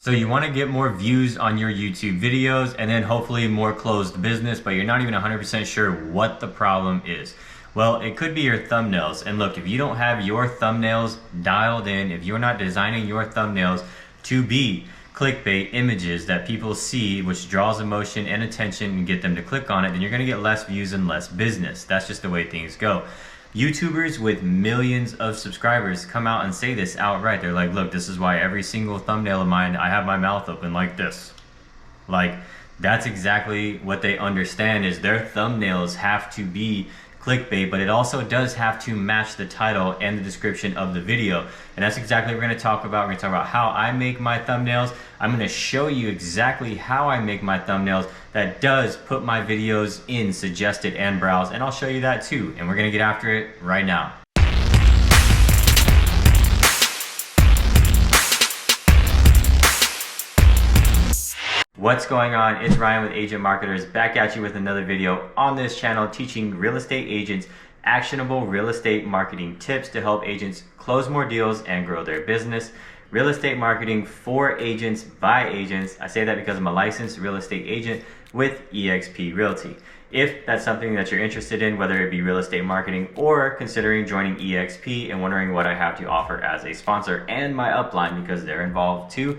So you want to get more views on your YouTube videos and then hopefully more closed business, but you're not even 100% sure what the problem is. Well, it could be your thumbnails. And look, if you don't have your thumbnails dialed in, if you're not designing your thumbnails to be clickbait images that people see, which draws emotion and attention and get them to click on it, then you're going to get less views and less business. That's just the way things go. YouTubers with millions of subscribers come out and say this outright. They're like, look, this is why every single thumbnail of mine, I have my mouth open like this. Like, that's exactly what they understand, is their thumbnails have to be clickbait, but it also does have to match the title and the description of the video. And that's exactly what we're going to talk about. We're going to talk about how I make my thumbnails. I'm going to show you exactly how I make my thumbnails that does put my videos in suggested and browse, and I'll show you that too. And we're going to get after it right now. What's going on? It's Ryan with Agent Marketers, back at you with another video on this channel teaching real estate agents actionable real estate marketing tips to help agents close more deals and grow their business. Real estate marketing for agents by agents. I say that because I'm a licensed real estate agent with eXp Realty. If that's something that you're interested in, whether it be real estate marketing or considering joining eXp and wondering what I have to offer as a sponsor and my upline, because they're involved too,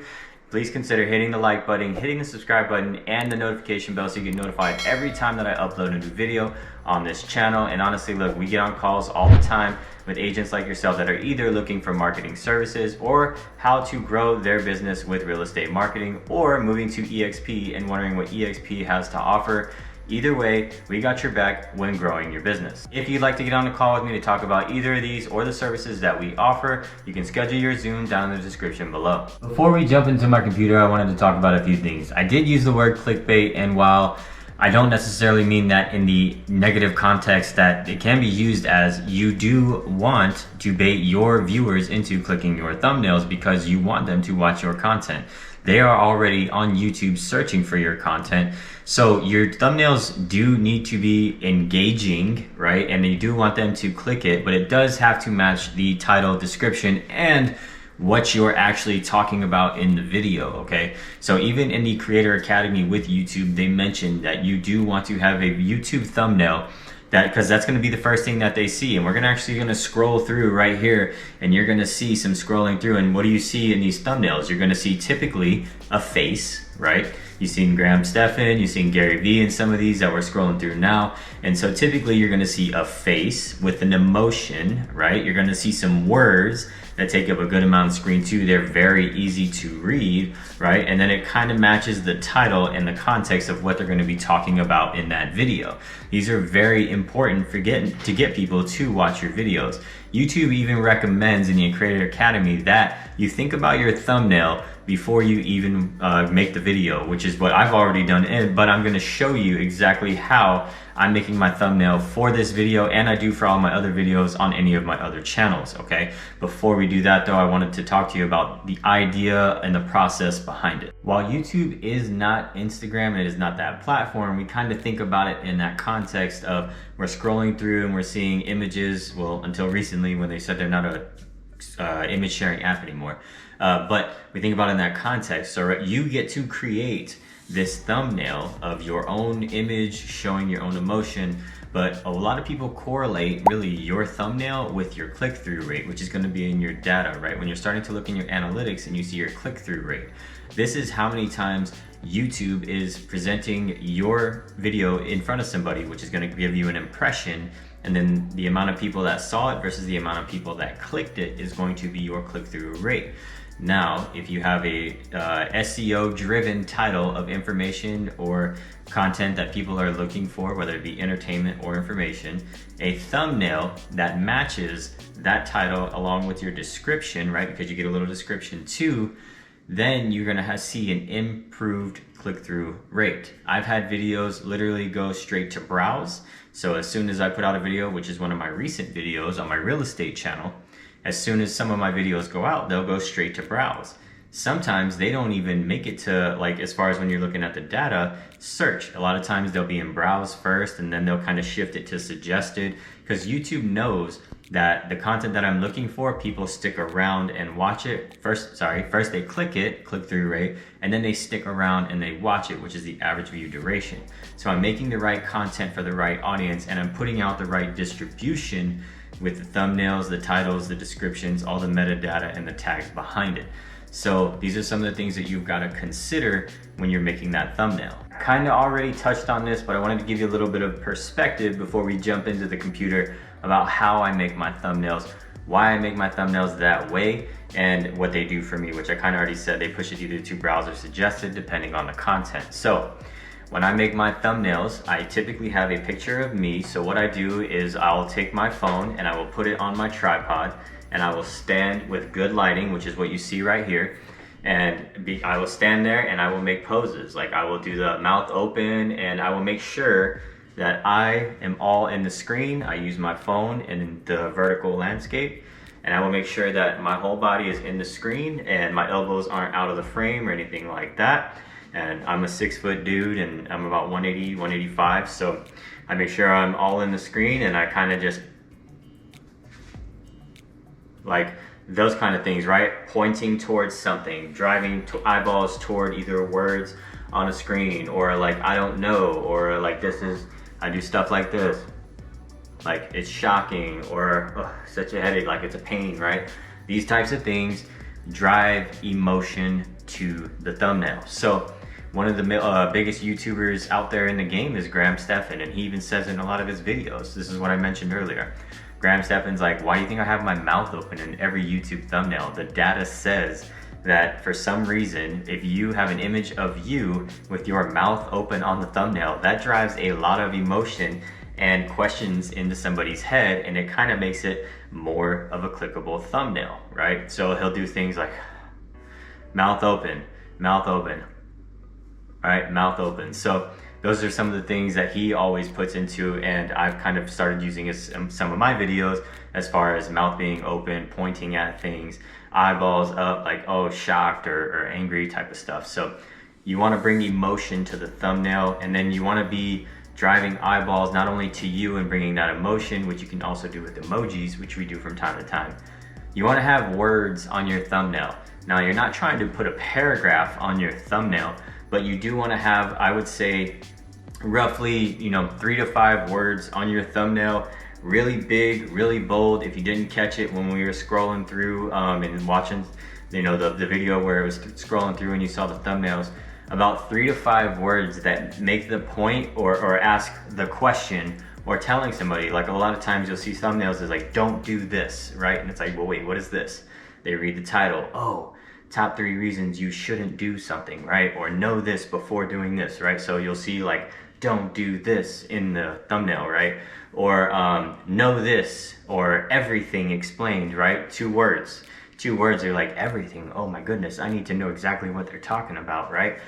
please consider hitting the like button, hitting the subscribe button, and the notification bell so you get notified every time that I upload a new video on this channel. And honestly, look, we get on calls all the time with agents like yourself that are either looking for marketing services or how to grow their business with real estate marketing, or moving to eXp and wondering what eXp has to offer. Either way, we got your back when growing your business. If you'd like to get on a call with me to talk about either of these or the services that we offer, you can schedule your Zoom down in the description below. Before we jump into my computer, I wanted to talk about a few things. I did use the word clickbait, and while I don't necessarily mean that in the negative context that it can be used as, you do want to bait your viewers into clicking your thumbnails because you want them to watch your content. They are already on YouTube searching for your content. So your thumbnails do need to be engaging, right? And you do want them to click it, but it does have to match the title, description, and what you're actually talking about in the video, okay? So even in the Creator Academy with YouTube, they mentioned that you do want to have a YouTube thumbnail, because that's going to be the first thing that they see. And we're going to scroll through right here, and you're going to see some scrolling through. And what do you see in these thumbnails? You're going to see typically a face, right? You've seen Graham Stephan, you've seen Gary Vee in some of these that we're scrolling through now. And so typically you're going to see a face with an emotion, right? You're going to see some words that take up a good amount of screen too. They're very easy to read, right? And then it kind of matches the title and the context of what they're going to be talking about in that video. These are very important to get people to watch your videos. YouTube even recommends in the Creator Academy that you think about your thumbnail before you even make the video, which is what I've already done, but I'm going to show you exactly how I'm making my thumbnail for this video, and I do for all my other videos on any of my other channels, okay? Before we do that though, I wanted to talk to you about the idea and the process behind it. While YouTube is not Instagram and it is not that platform, we kind of think about it in that context of we're scrolling through and we're seeing images, well, until recently when they said they're not a image sharing app anymore. But we think about it in that context. So you get to create this thumbnail of your own image showing your own emotion, but a lot of people correlate really your thumbnail with your click-through rate, which is going to be in your data, right? When you're starting to look in your analytics and you see your click-through rate, this is how many times YouTube is presenting your video in front of somebody, which is going to give you an impression. And then the amount of people that saw it versus the amount of people that clicked it is going to be your click-through rate. Now, if you have a SEO driven title of information or content that people are looking for, whether it be entertainment or information, a thumbnail that matches that title along with your description, right? Because you get a little description too, then you're gonna see an improved click-through rate. I've had videos literally go straight to browse. So as soon as I put out a video, which is one of my recent videos on my real estate channel, as soon as some of my videos go out, they'll go straight to browse. Sometimes they don't even make it to, like, as far as when you're looking at the data, search. A lot of times they'll be in browse first, and then they'll kind of shift it to suggested, because YouTube knows that the content that I'm looking for, people stick around and watch it. First they click-through rate, and then they stick around and they watch it, which is the average view duration. So I'm making the right content for the right audience, and I'm putting out the right distribution with the thumbnails, the titles, the descriptions, all the metadata, and the tags behind it. So these are some of the things that you've got to consider when you're making that thumbnail. Kind of already touched on this, but I wanted to give you a little bit of perspective before we jump into the computer about how I make my thumbnails, why I make my thumbnails that way, and what they do for me, which I kind of already said. They push it either to browser suggested depending on the content. So when I make my thumbnails, I typically have a picture of me. So what I do is I'll take my phone and I will put it on my tripod, and I will stand with good lighting, which is what you see right here. And I will stand there and I will make poses. Like I will do the mouth open, and I will make sure that I am all in the screen. I use my phone in the vertical landscape, and I will make sure that my whole body is in the screen and my elbows aren't out of the frame or anything like that. And I'm a 6-foot dude, and I'm about 180, 185. So I make sure I'm all in the screen, and I kind of just like those kind of things, right? Pointing towards something, driving to eyeballs toward either words on a screen, or like, I don't know, or like I do stuff like this. Like it's shocking, or such a headache, like it's a pain, right? These types of things drive emotion to the thumbnail. So one of the biggest YouTubers out there in the game is Graham Stephan, and he even says in a lot of his videos, this is what I mentioned earlier. Graham Stephan's like, why do you think I have my mouth open in every YouTube thumbnail? The data says that for some reason, if you have an image of you with your mouth open on the thumbnail, that drives a lot of emotion and questions into somebody's head, and it kind of makes it more of a clickable thumbnail, right? So he'll do things like mouth open, right? Mouth open. So those are some of the things that he always puts into, and I've kind of started using some of my videos as far as mouth being open, pointing at things, eyeballs up, like, oh, shocked or angry type of stuff. So you want to bring emotion to the thumbnail, and then you want to be driving eyeballs not only to you and bringing that emotion, which you can also do with emojis, which we do from time to time. You want to have words on your thumbnail. Now, you're not trying to put a paragraph on your thumbnail, but you do want to have, I would say, roughly 3 to 5 words on your thumbnail, really big, really bold. If you didn't catch it when we were scrolling through and watching the video where it was scrolling through and you saw the thumbnails, about 3 to 5 words that make the point or ask the question, or telling somebody. Like a lot of times you'll see thumbnails is like, don't do this, right? And it's like, well, wait, what is this? They read the title, oh, top 3 reasons you shouldn't do something, right? Or know this before doing this, right? So you'll see like, don't do this in the thumbnail, right? Or know this, or everything explained, right? 2 words. 2 words are like everything. Oh my goodness, I need to know exactly what they're talking about, right?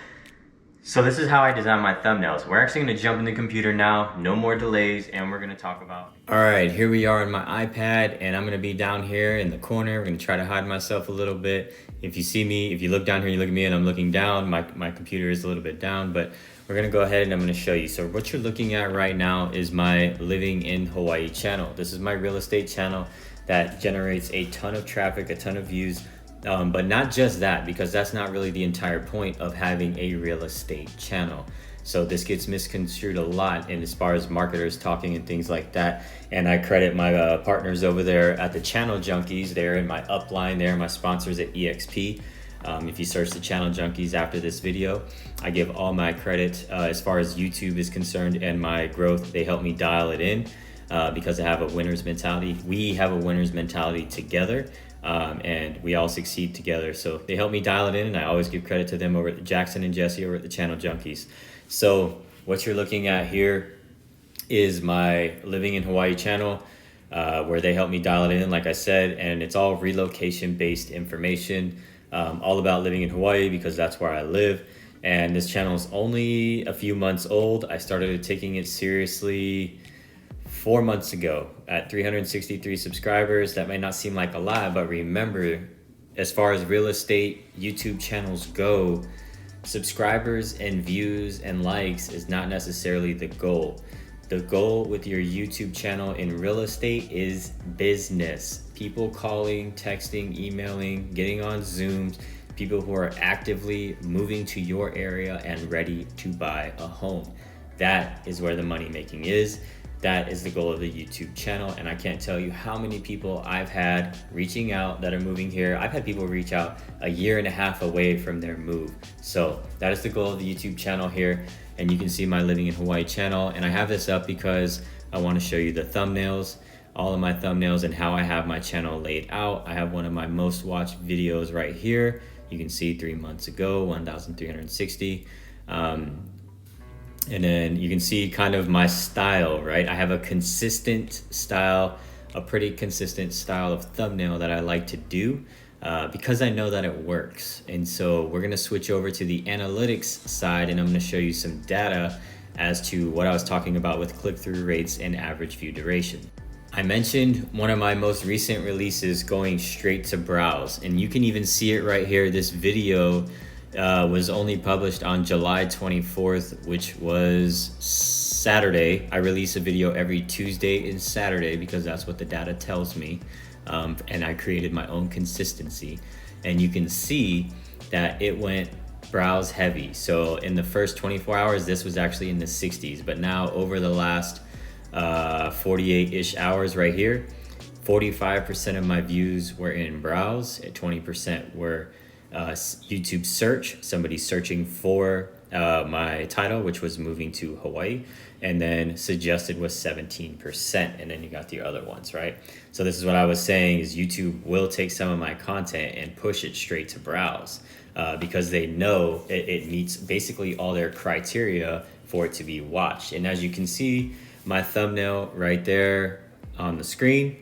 So this is how I design my thumbnails. We're actually gonna jump in the computer now, no more delays, and we're gonna talk about... All right, here we are on my iPad, and I'm gonna be down here in the corner. We're gonna try to hide myself a little bit. If you see me, if you look down here, you look at me and I'm looking down, my computer is a little bit down, but we're gonna go ahead and I'm gonna show you. So what you're looking at right now is my Living in Hawaii channel. This is my real estate channel that generates a ton of traffic, a ton of views, but not just that, because that's not really the entire point of having a real estate channel. So this gets misconstrued a lot in as far as marketers talking and things like that. And I credit my partners over there at the Channel Junkies. They're in my upline, they're my sponsors at EXP. If you search the Channel Junkies after this video, I give all my credit as far as YouTube is concerned and my growth. They help me dial it in because I have a winner's mentality. We have a winner's mentality together. And we all succeed together. So they help me dial it in, and I always give credit to them over at Jackson and Jesse over at the Channel Junkies. So what you're looking at here is my Living in Hawaii channel, where they help me dial it in, like I said, and it's all relocation based information, all about living in Hawaii because that's where I live. And this channel is only a few months old. I started taking it seriously 4 months ago at 363 subscribers. That may not seem like a lot, but remember, as far as real estate YouTube channels go, subscribers and views and likes is not necessarily the goal. The goal with your YouTube channel in real estate is business. People calling, texting, emailing, getting on Zooms, people who are actively moving to your area and ready to buy a home. That is where the money making is. That is the goal of the YouTube channel. And I can't tell you how many people I've had reaching out that are moving here. I've had people reach out a year and a half away from their move. So that is the goal of the YouTube channel here. And you can see my Living in Hawaii channel. And I have this up because I want to show you the thumbnails, all of my thumbnails and how I have my channel laid out. I have one of my most watched videos right here. You can see 3 months ago, 1,360. And then you can see kind of my style, right? I have a consistent style, a pretty consistent style of thumbnail that I like to do because I know that it works. And so we're gonna switch over to the analytics side and I'm gonna show you some data as to what I was talking about with click-through rates and average view duration. I mentioned one of my most recent releases going straight to browse, and you can even see it right here. This video was only published on July 24th, which was Saturday. I release a video every Tuesday and Saturday because that's what the data tells me. And I created my own consistency. And you can see that it went browse heavy. So in the first 24 hours, this was actually in the 60s. But now over the last 48-ish hours right here, 45% of my views were in browse, 20% were YouTube search, somebody searching for my title, which was moving to Hawaii, and then suggested was 17%, and then you got the other ones, right? So this is what I was saying is YouTube will take some of my content and push it straight to browse because they know it meets basically all their criteria for it to be watched. And as you can see, my thumbnail right there on the screen,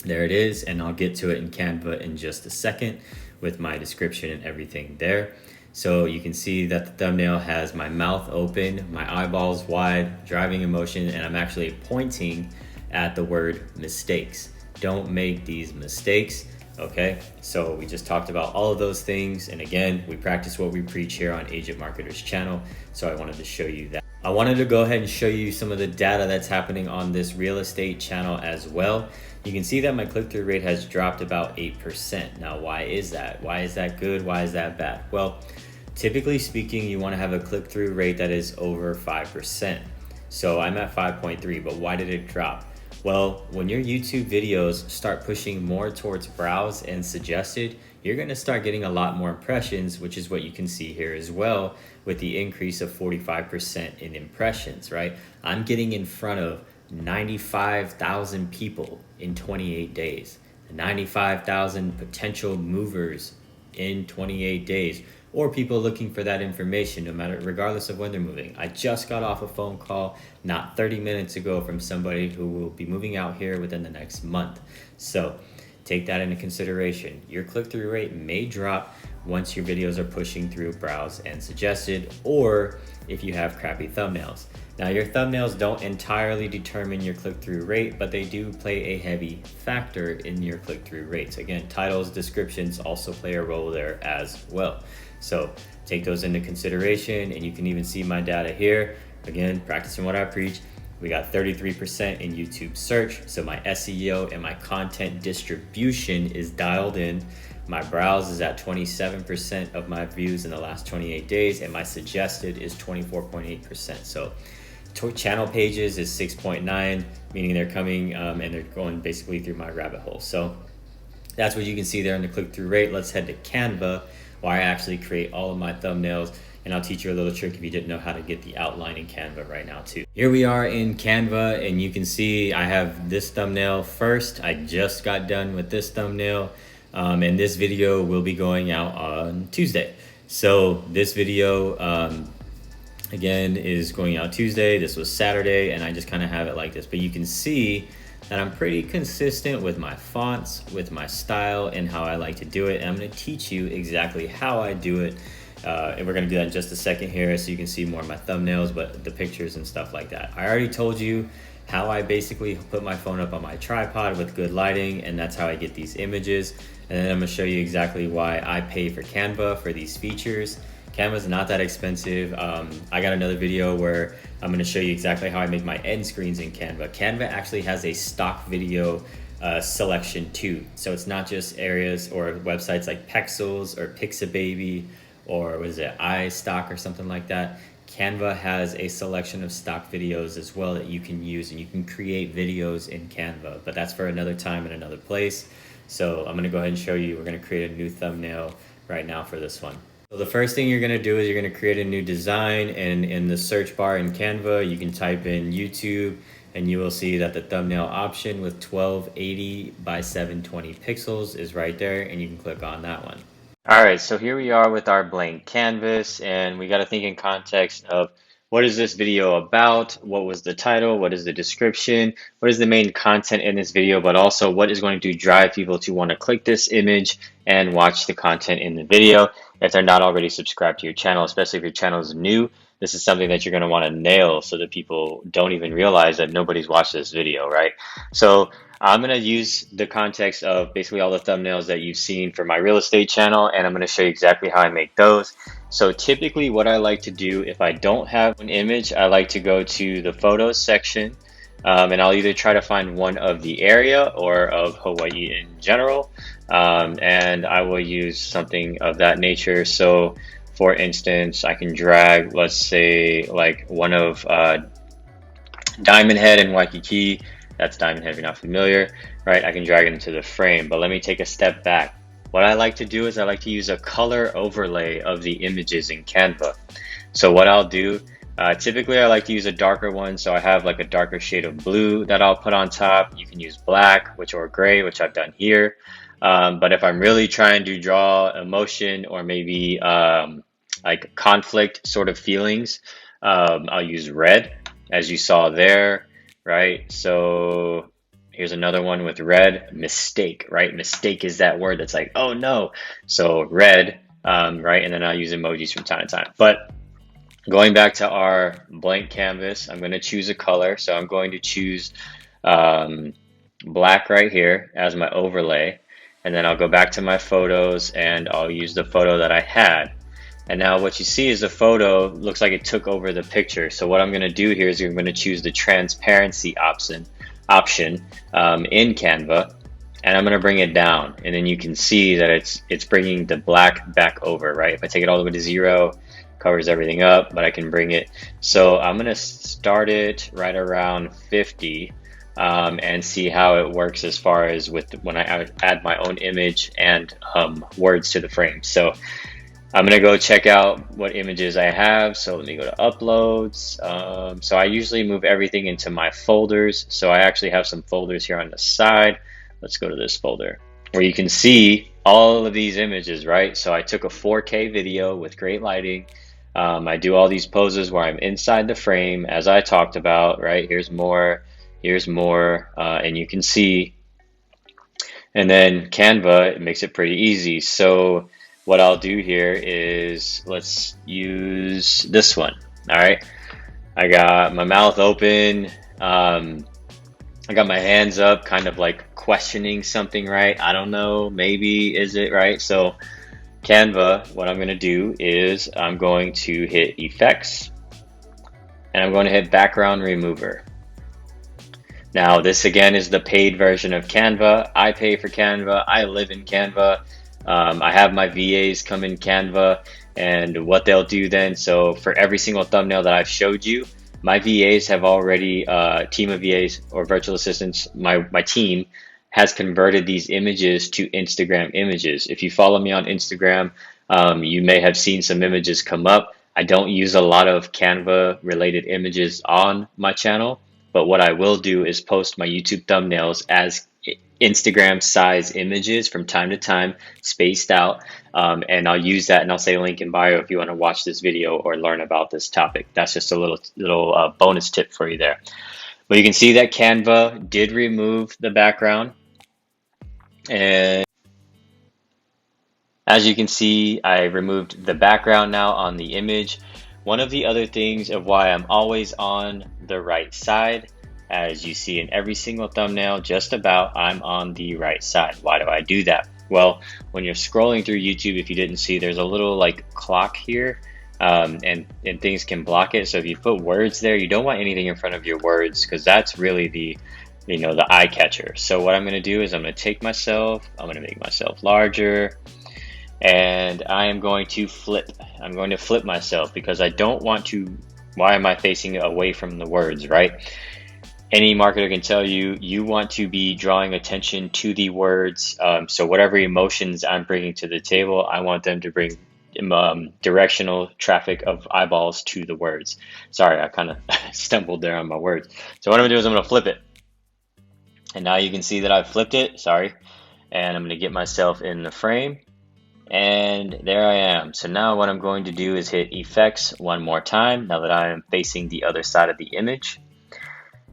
there it is, and I'll get to it in Canva in just a second with my description and everything there. So you can see that the thumbnail has my mouth open, my eyeballs wide, driving emotion, and I'm actually pointing at the word mistakes. Don't make these mistakes, okay? So we just talked about all of those things. And again, we practice what we preach here on Agent Marketers channel. So I wanted to show you that. I wanted to go ahead and show you some of the data that's happening on this real estate channel as well. You can see that my click-through rate has dropped about 8%. Now, why is that? Why is that good? Why is that bad? Well, typically speaking, you want to have a click-through rate that is over 5%. So I'm at 5.3, but why did it drop? Well, when your YouTube videos start pushing more towards browse and suggested, you're going to start getting a lot more impressions, which is what you can see here as well with the increase of 45% in impressions, right? I'm getting in front of 95,000 people in 28 days, 95,000 potential movers in 28 days, or people looking for that information no matter, regardless of when they're moving. I just got off a phone call not 30 minutes ago from somebody who will be moving out here within the next month. So take that into consideration. Your click-through rate may drop once your videos are pushing through browse and suggested, or if you have crappy thumbnails. Now, your thumbnails don't entirely determine your click-through rate, but they do play a heavy factor in your click-through rates. Again, titles, descriptions also play a role there as well. So take those into consideration, and you can even see my data here. Again, practicing what I preach. We got 33% in YouTube search. So my SEO and my content distribution is dialed in. My browse is at 27% of my views in the last 28 days, and my suggested is 24.8%. So channel pages is 6.9, meaning they're coming and they're going basically through my rabbit hole. So that's what you can see there in the click-through rate. Let's head to Canva, where I actually create all of my thumbnails, and I'll teach you a little trick if you didn't know how to get the outline in Canva right now too. Here we are in Canva, and you can see I have this thumbnail first. I just got done with this thumbnail, and this video will be going out on Tuesday. So this video, again, is going out Tuesday. This was Saturday, and I just kind of have it like this. But you can see that I'm pretty consistent with my fonts, with my style, and how I like to do it. And I'm going to teach you exactly how I do it. And we're going to do that in just a second here so you can see more of my thumbnails, but the pictures and stuff like that. I already told you how I basically put my phone up on my tripod with good lighting, and that's how I get these images. And then I'm going to show you exactly why I pay for Canva for these features. Canva's not that expensive. I got another video where I'm going to show you exactly how I make my end screens in Canva. Canva actually has a stock video selection too. So it's not just areas or websites like Pexels or Pixababy or what is it, iStock or something like that. Canva has a selection of stock videos as well that you can use, and you can create videos in Canva, but that's for another time and another place. So I'm gonna go ahead and show you. We're gonna create a new thumbnail right now for this one. So the first thing you're gonna do is you're gonna create a new design, and in the search bar in Canva, you can type in YouTube, and you will see that the thumbnail option with 1280 by 720 pixels is right there, and you can click on that one. All right, so here we are with our blank canvas, and we got to think in context of what is this video about? What was the title? What is the description? What is the main content in this video? But also, what is going to drive people to want to click this image and watch the content in the video if they're not already subscribed to your channel, especially if your channel is new. This is something that you're going to want to nail so that people don't even realize that nobody's watched this video, right? So I'm going to use the context of basically all the thumbnails that you've seen for my real estate channel, and I'm going to show you exactly how I make those. So typically what I like to do if I don't have an image, I like to go to the photos section, and I'll either try to find one of the area or of Hawaii in general, and I will use something of that nature. So for instance, I can drag, let's say, like one of Diamond Head in Waikiki. That's Diamond Head if you're not familiar, right? I can drag it into the frame, but let me take a step back. What I like to do is I like to use a color overlay of the images in Canva. So what I'll do, typically I like to use a darker one, so I have like a darker shade of blue that I'll put on top. You can use black, or gray, which I've done here. But if I'm really trying to draw emotion or maybe like conflict sort of feelings, I'll use red, as you saw there, right? So here's another one with red, mistake, right? Mistake is that word that's like, oh no. So red, right? And then I'll use emojis from time to time. But going back to our blank canvas, I'm going to choose a color. So I'm going to choose black right here as my overlay. And then I'll go back to my photos and I'll use the photo that I had. And now what you see is the photo looks like it took over the picture. So what I'm going to do here is I'm going to choose the transparency option in Canva, and I'm going to bring it down. And then you can see that it's bringing the black back over, right? If I take it all the way to 0, covers everything up, but I can bring it. So I'm going to start it right around 50 and see how it works as far as with when I add my own image and words to the frame. So I'm going to go check out what images I have. So let me go to uploads. So I usually move everything into my folders. So I actually have some folders here on the side. Let's go to this folder where you can see all of these images, right? So I took a 4K video with great lighting. I do all these poses where I'm inside the frame, as I talked about, right? Here's more, and you can see. And then Canva, it makes it pretty easy. So what I'll do here is let's use this one. All right, I got my mouth open. I got my hands up, kind of like questioning something, right? I don't know, maybe is it right? So Canva, what I'm going to do is I'm going to hit effects and I'm going to hit background remover. Now this again is the paid version of Canva. I pay for Canva. I live in Canva. I have my VAs come in Canva, and what they'll do then, so for every single thumbnail that I've showed you, my VAs have already, team of VAs or virtual assistants, my team has converted these images to Instagram images. If you follow me on Instagram, you may have seen some images come up. I don't use a lot of Canva related images on my channel, but what I will do is post my YouTube thumbnails as Instagram size images from time to time, spaced out, and I'll use that and I'll say link in bio if you want to watch this video or learn about this topic. That's just a little bonus tip for you there. But you can see that Canva did remove the background, and as you can see, I removed the background now on the image. One of the other things of why I'm always on the right side, as you see in every single thumbnail, just about, I'm on the right side. Why do I do that? Well, when you're scrolling through YouTube, if you didn't see, there's a little like clock here, and things can block it. So if you put words there, you don't want anything in front of your words because that's really the eye catcher. So what I'm going to do is I'm going to take myself, I'm going to make myself larger, and I am going to flip. I'm going to flip myself because I don't want to. Why am I facing away from the words, right? Any marketer can tell you, you want to be drawing attention to the words. So whatever emotions I'm bringing to the table, I want them to bring directional traffic of eyeballs to the words. Sorry, I kind of stumbled there on my words. So what I'm gonna do is I'm gonna flip it. And now you can see that I've flipped it, sorry. And I'm gonna get myself in the frame. And there I am. So now what I'm going to do is hit effects one more time, now that I am facing the other side of the image.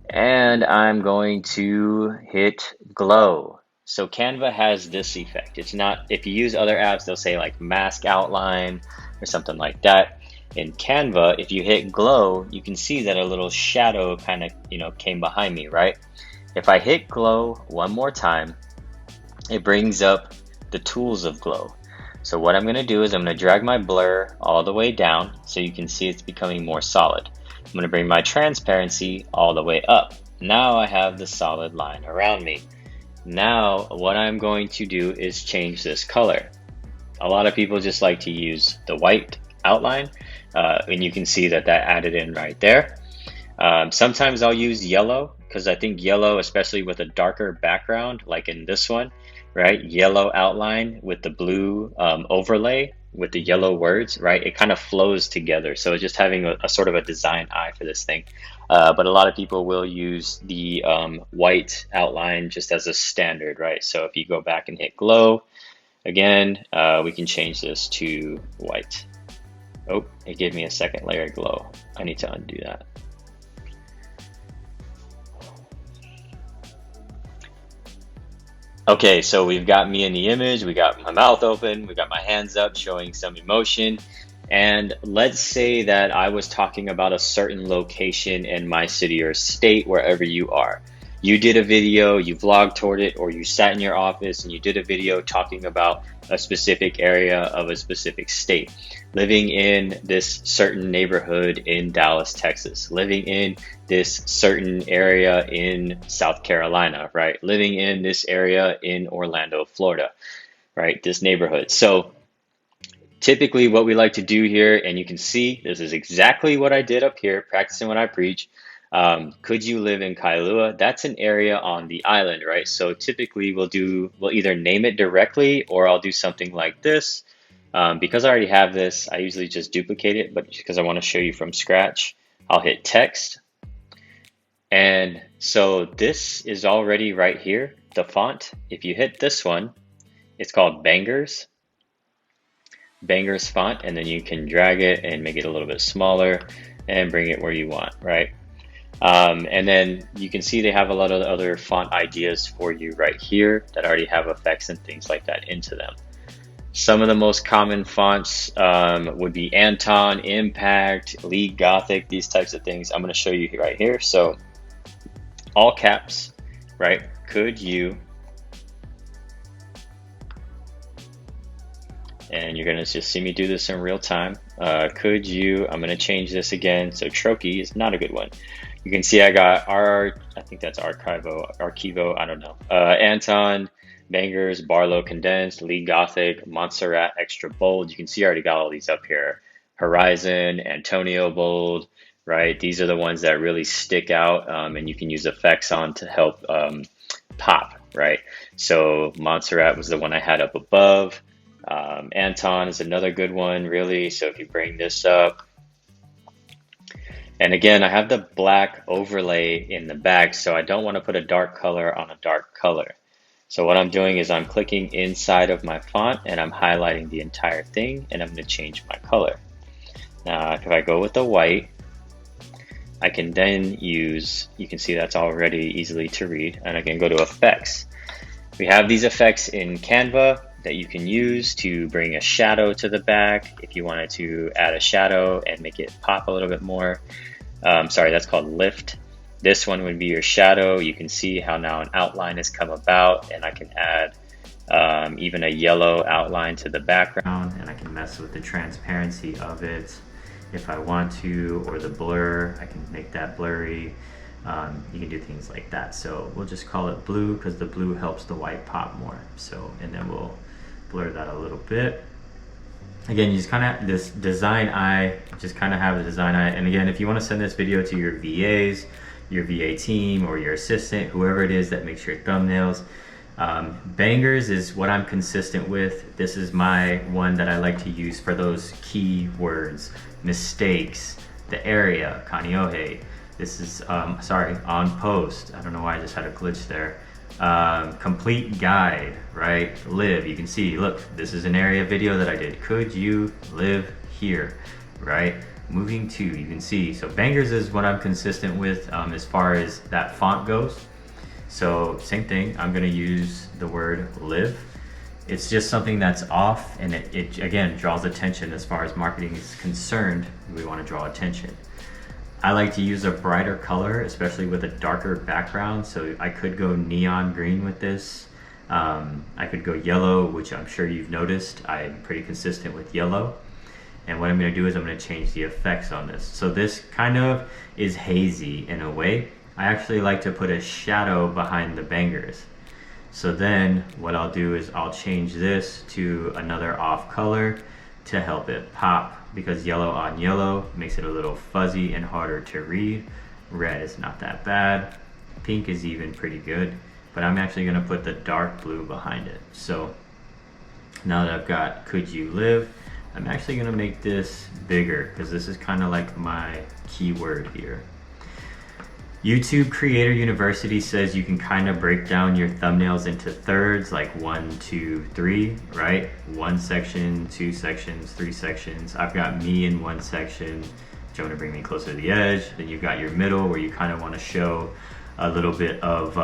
And I'm going to hit glow. So Canva has this effect. It's not, if you use other apps, they'll say like mask outline or something like that. In Canva, if you hit glow, you can see that a little shadow kind of, came behind me, right? If I hit glow one more time, it brings up the tools of glow. So what I'm going to do is I'm going to drag my blur all the way down so you can see it's becoming more solid. I'm going to bring my transparency all the way up. Now I have the solid line around me. Now what I'm going to do is change this color. A lot of people just like to use the white outline, and you can see that added in right there. Sometimes I'll use yellow because I think yellow, especially with a darker background, like in this one, right? Yellow outline with the blue overlay with the yellow words, right? It kind of flows together. So just having a sort of a design eye for this thing. But a lot of people will use the white outline just as a standard, right? So if you go back and hit glow, again, we can change this to white. Oh, it gave me a second layer glow. I need to undo that. Okay, so we've got me in the image, we got my mouth open, we got my hands up showing some emotion. And let's say that I was talking about a certain location in my city or state, wherever you are. You did a video, you vlogged toward it, or you sat in your office and you did a video talking about a specific area of a specific state. Living in this certain neighborhood in Dallas, Texas. Living in this certain area in South Carolina, right? Living in this area in Orlando, Florida, right? This neighborhood. So typically what we like to do here, and you can see this is exactly what I did up here, practicing what I preach. Could you live in Kailua? That's an area on the island, right? So typically we'll either name it directly or I'll do something like this. Because I already have this, I usually just duplicate it, but because I want to show you from scratch, I'll hit text. And so this is already right here, the font. If you hit this one, it's called Bangers font, and then you can drag it and make it a little bit smaller and bring it where you want, right? And then you can see they have a lot of other font ideas for you right here that already have effects and things like that into them. Some of the most common fonts would be Anton, Impact, League Gothic, these types of things. I'm going to show you right here. So all caps, right? Could you, and you're going to just see me do this in real time. Could you, I'm going to change this again. So Trochee is not a good one. You can see I got I think that's Archivo, I don't know. Anton, Bangers, Barlow Condensed, League Gothic, Montserrat Extra Bold. You can see I already got all these up here. Horizon, Antonio Bold, right? These are the ones that really stick out, and you can use effects on to help pop, right? So Montserrat was the one I had up above. Anton is another good one, really. So if you bring this up, and again, I have the black overlay in the back, so I don't want to put a dark color on a dark color. So what I'm doing is I'm clicking inside of my font and I'm highlighting the entire thing, and I'm going to change my color. Now, if I go with the white, I can then use, you can see that's already easily to read, and I can go to effects. We have these effects in Canva that you can use to bring a shadow to the back if you wanted to add a shadow and make it pop a little bit more. Sorry, that's called lift. This one would be your shadow. You can see how now an outline has come about, and I can add even a yellow outline to the background, and I can mess with the transparency of it if I want to, or the blur, I can make that blurry. You can do things like that. So we'll just call it blue because the blue helps the white pop more. So, and then we'll blur that a little bit. Again, you just kind of, this design eye, just kind of have the design eye. And again, if you want to send this video to your VAs, your VA team, or your assistant, whoever it is that makes your thumbnails, bangers is what I'm consistent with. This is my one that I like to use for those key words: mistakes, the area, Kaneohe. This is, sorry, on post. I don't know why I just had a glitch there. Complete guide, right? Live, you can see, look, this is an area video that I did. Could you live here, right? Moving to, you can see, so bangers is what I'm consistent with as far as that font goes. So same thing, I'm gonna use the word live. It's just something that's off, and it again draws attention. As far as marketing is concerned, we want to draw attention. I like to use a brighter color, especially with a darker background. So I could go neon green with this. I could go yellow, which I'm sure you've noticed. I'm pretty consistent with yellow. And what I'm gonna do is I'm gonna change the effects on this. So this kind of is hazy in a way. I actually like to put a shadow behind the bangers. So then what I'll do is I'll change this to another off color to help it pop, because yellow on yellow makes it a little fuzzy and harder to read. Red is not that bad. Pink is even pretty good, but I'm actually gonna put the dark blue behind it. So now that I've got could you live, I'm actually gonna make this bigger because this is kind of like my keyword here. YouTube Creator University says you can kind of break down your thumbnails into thirds, like 1, 2, 3, right? 1 section, 2 sections, 3 sections. I've got me in 1 section, which I'm gonna bring me closer to the edge. Then you've got your middle where you kind of want to show a little bit of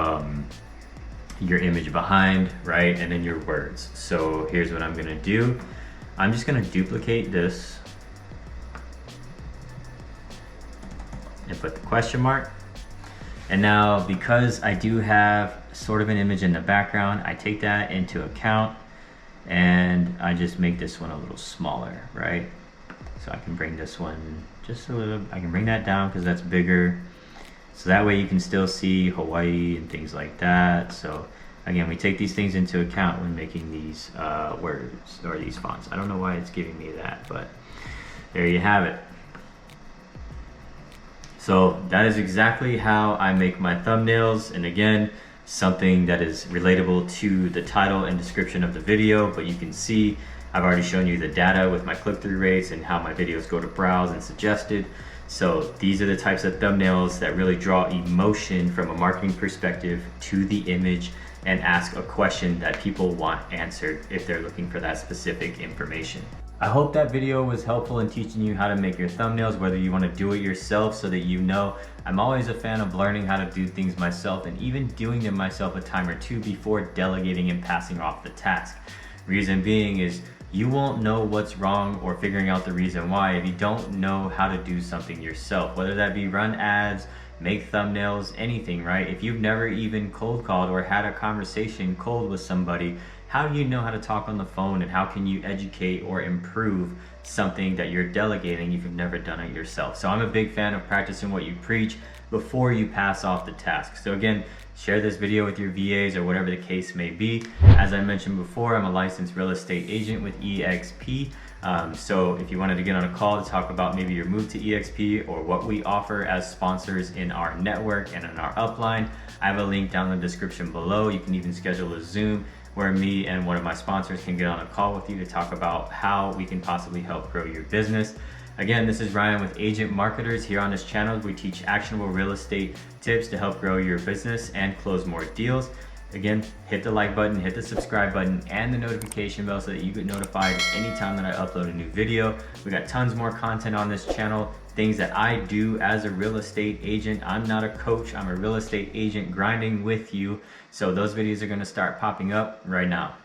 your image behind, right? And then your words. So here's what I'm gonna do. I'm just gonna duplicate this and put the question mark. And now, because I do have sort of an image in the background, I take that into account and I just make this one a little smaller, right? So I can bring this one just a little, I can bring that down because that's bigger. So that way you can still see Hawaii and things like that. So again, we take these things into account when making these words or these fonts. I don't know why it's giving me that, but there you have it. So that is exactly how I make my thumbnails. And again, something that is relatable to the title and description of the video, but you can see I've already shown you the data with my click-through rates and how my videos go to browse and suggested. So these are the types of thumbnails that really draw emotion from a marketing perspective to the image and ask a question that people want answered if they're looking for that specific information. I hope that video was helpful in teaching you how to make your thumbnails, whether you want to do it yourself so that you know. I'm always a fan of learning how to do things myself and even doing them myself a time or two before delegating and passing off the task. Reason being is you won't know what's wrong or figuring out the reason why if you don't know how to do something yourself, whether that be run ads, make thumbnails, anything, right? If you've never even cold called or had a conversation cold with somebody, how do you know how to talk on the phone, and how can you educate or improve something that you're delegating if you've never done it yourself? So I'm a big fan of practicing what you preach before you pass off the task. So again, share this video with your VAs or whatever the case may be. As I mentioned before, I'm a licensed real estate agent with EXP. So if you wanted to get on a call to talk about maybe your move to EXP or what we offer as sponsors in our network and in our upline, I have a link down in the description below. You can even schedule a Zoom where me and one of my sponsors can get on a call with you to talk about how we can possibly help grow your business. Again, this is Ryan with Agent Marketers. Here on this channel, we teach actionable real estate tips to help grow your business and close more deals. Again, hit the like button, hit the subscribe button, and the notification bell so that you get notified anytime that I upload a new video. We got tons more content on this channel, things that I do as a real estate agent. I'm not a coach, I'm a real estate agent grinding with you. So those videos are gonna start popping up right now.